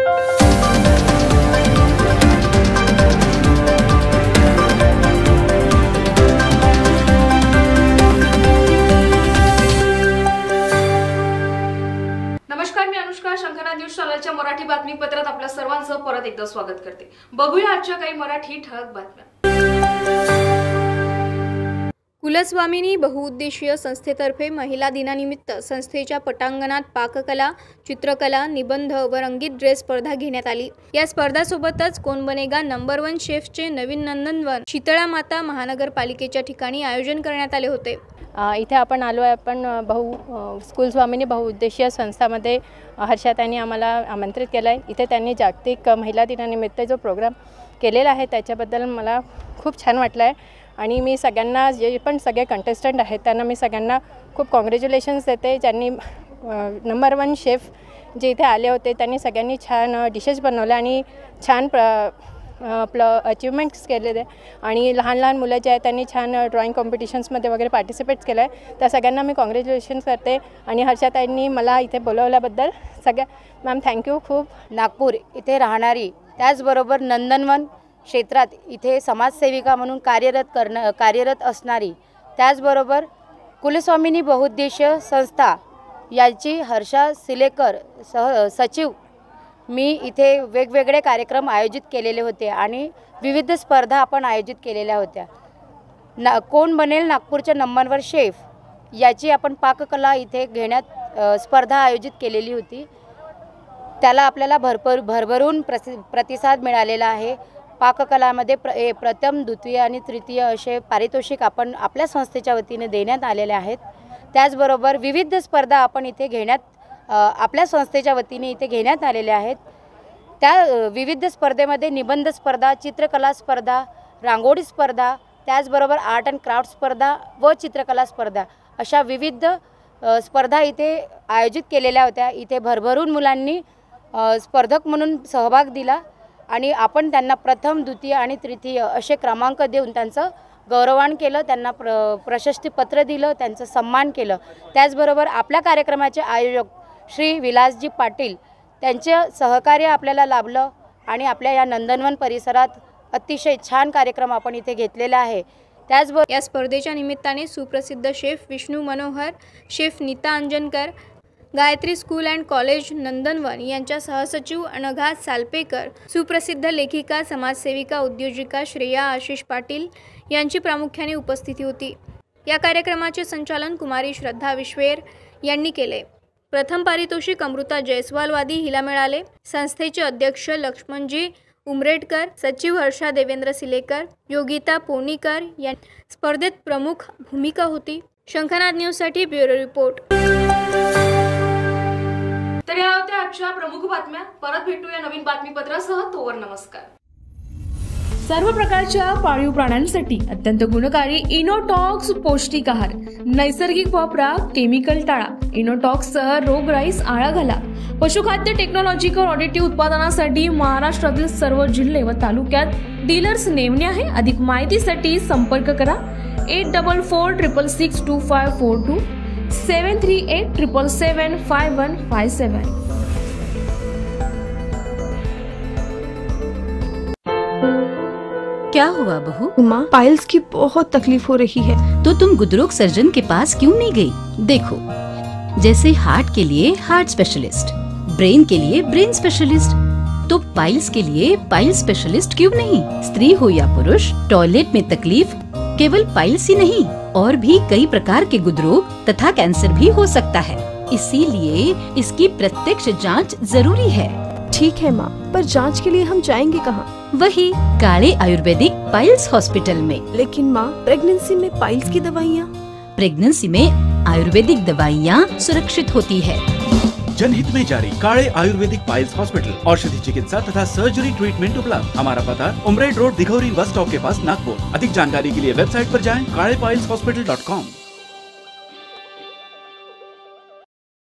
नमस्कार, मी अनुष्का. शंखनाद न्यूज चॅनलच्या मराठी बातमीपत्रात आपल्या सर्वांचं परत एकदा स्वागत करते. बघूया आजच्या काही मराठी ठळक बातम्या. कुलस्वामिनी बहुउद्देशीय संस्थेतर्फे महिला दिनानिमित्त संस्थेच्या पटांगणात पाककला, चित्रकला, निबंध व रंगीत ड्रेस स्पर्धा घेण्यात आली. या स्पर्धासोबतच कोण बनेगा नंबर 1 शेफचे नवीन नंदनवन शीतळा माता महानगरपालिकेच्या ठिकाणी आयोजन करण्यात आले होते. इथे आपण आलो आहे. आपण कुलस्वामिनी बहुउद्देशीय संस्थामध्ये हर्षाताईंनी आम्हाला आमंत्रित केलं आहे. इथे त्यांनी जागतिक महिला दिनानिमित्त जो प्रोग्राम केलेला आहे त्याच्याबद्दल मला खूप छान वाटलं आहे. आणि मी सगळ्यांना, जे पण सगळे कंटेस्टंट आहेत त्यांना मी सगळ्यांना खूप कॉंग्रॅच्युलेशन्स देते. ज्यांनी नंबर 1 शेफ जे इथे आले होते त्यांनी सगळ्यांनी छान डिशेस बनवल्या आणि छान आपलं अचिव्हमेंट्स केलेले. आणि लहान लहान मुलं जे आहेत त्यांनी छान ड्रॉइंग कॉम्पिटिशन्समध्ये वगैरे पार्टिसिपेट केलं आहे. त्या सगळ्यांना मी कॉंग्रॅच्युलेशन्स करते. आणि हर्षाताईंनी मला इथे बोलवल्याबद्दल सगळ्या मॅम थँक्यू खूप. नागपूर इथे राहणारी, त्याचबरोबर नंदनवन क्षेत्रात इथे समाजसेविका म्हणून कार्यरत असणारी, त्याचबरोबर कुलस्वामिनी बहुउद्देशीय संस्था याची हर्षा सिलेकर सचिव मी इथे वेगवेगळे कार्यक्रम आयोजित केलेले होते आणि विविध स्पर्धा आपण आयोजित केलेल्या होत्या. कोण बनेल नागपूरच्या नंबर 1 शेफ याची आपण पाककला इथे घेण्यात स्पर्धा आयोजित केलेली होती. त्याला आपल्याला भरभरून प्रतिसाद मिळालेला आहे. पाककलामध्ये प्रथम, द्वितीय आणि तृतीय असे पारितोषिक आपण आपल्या संस्थेच्या वतीने देण्यात आलेले आहेत. त्याचबरोबर विविध स्पर्धा आपण इथे आपल्या संस्थेच्या वतीने इथे घेण्यात आलेल्या आहेत. त्या विविध स्पर्धेमध्ये निबंध स्पर्धा, चित्रकला स्पर्धा, रांगोळी स्पर्धा, त्याचबरोबर आर्ट अँड क्राफ्ट स्पर्धा व चित्रकला स्पर्धा अशा विविध स्पर्धा इथे आयोजित केलेल्या होत्या. इथे भरभरून मुलांनी स्पर्धक म्हणून सहभाग दिला आणि आपण त्यांना प्रथम, द्वितीय आणि तृतीय असे क्रमांक देऊन त्यांचं गौरवान केलं, त्यांना प्रशस्तीपत्र दिलं, त्यांचं सन्मान केलं. त्याचबरोबर आपल्या कार्यक्रमाचे आयोजक श्री विलासजी पाटील त्यांचे सहकार्य आपल्याला लाभलं आणि आपल्या या नंदनवन परिसरात अतिशय छान कार्यक्रम आपण इथे घेतलेला आहे. त्याचबरोबर या स्पर्धेच्या निमित्ताने सुप्रसिद्ध chef Vishnu Manohar, chef Nita Anjankar, Gayatri school and college Nandanvan यांच्या सहसचिव अनघा सालपेकर, सुप्रसिद्ध लेखिका, समाजसेविका, उद्योजिका श्रेया आशिष पाटील यांची प्रामुख्याने उपस्थिती होती. या कार्यक्रमाचे संचालन कुमारी श्रद्धा विश्वेर यांनी केले. प्रथम पारितोषिक अमृता जयस्वालवादी हिला मिळाले. संस्थेचे अध्यक्ष लक्ष्मणजी उमरेडकर, सचिव हर्षा देवेंद्र सिलेकर, योगिता पोनीकर या स्पर्धेत प्रमुख भूमिका होती. शंखनाद न्यूजसाठी ब्युरो रिपोर्ट. तर या होत्या आजच्या प्रमुख बातम्या. परत भेटूया नवीन बातमीपत्रासह. तोवर नमस्कार. सर्व प्रकारच्या पाळीव प्राण्यांसाठी अत्यंत गुणकारी इनोटॉक्स पौष्टिक आहार. नैसर्गिक वापरा, केमिकल टाळा. इनोटॉक्ससह रोगराईस आळा घाला. पशुखाद्य टेक्नॉलॉजी ऑडिटिव्ह उत्पादनासाठी महाराष्ट्रातील सर्व जिल्हे व तालुक्यात डीलर्स नेमणे आहे. अधिक माहितीसाठी संपर्क करा 8446662542 7387775157. क्या हुआ बहू? माँ, पाइल्स की बहुत तकलीफ हो रही है. तो तुम गुदरोग सर्जन के पास क्यों नहीं गई? देखो, जैसे हार्ट के लिए हार्ट स्पेशलिस्ट, ब्रेन के लिए ब्रेन स्पेशलिस्ट, तो पाइल्स के लिए पाइल स्पेशलिस्ट क्यों नहीं? स्त्री हो या पुरुष, टॉयलेट में तकलीफ केवल पाइल्स ही नहीं और भी कई प्रकार के गुदरोग तथा कैंसर भी हो सकता है. इसीलिए इसकी प्रत्यक्ष जांच जरूरी है. ठीक है माँ, पर जांच के लिए हम जाएंगे कहाँ? वही काले आयुर्वेदिक पाइल्स हॉस्पिटल में. लेकिन माँ, प्रेगनेंसी में पाइल्स की दवाइयाँ? प्रेगनेंसी में आयुर्वेदिक दवाइयाँ सुरक्षित होती है. जनहित में जारी. काले आयुर्वेदिक पाइल्स हॉस्पिटल, औषधि चिकित्सा तथा सर्जरी ट्रीटमेंट उपलब्ध. हमारा पता उमरेड रोड, दिघौरी बस स्टॉप के पास, नागपुर. अधिक जानकारी के लिए वेबसाइट पर जाएं kalepileshhospital.com.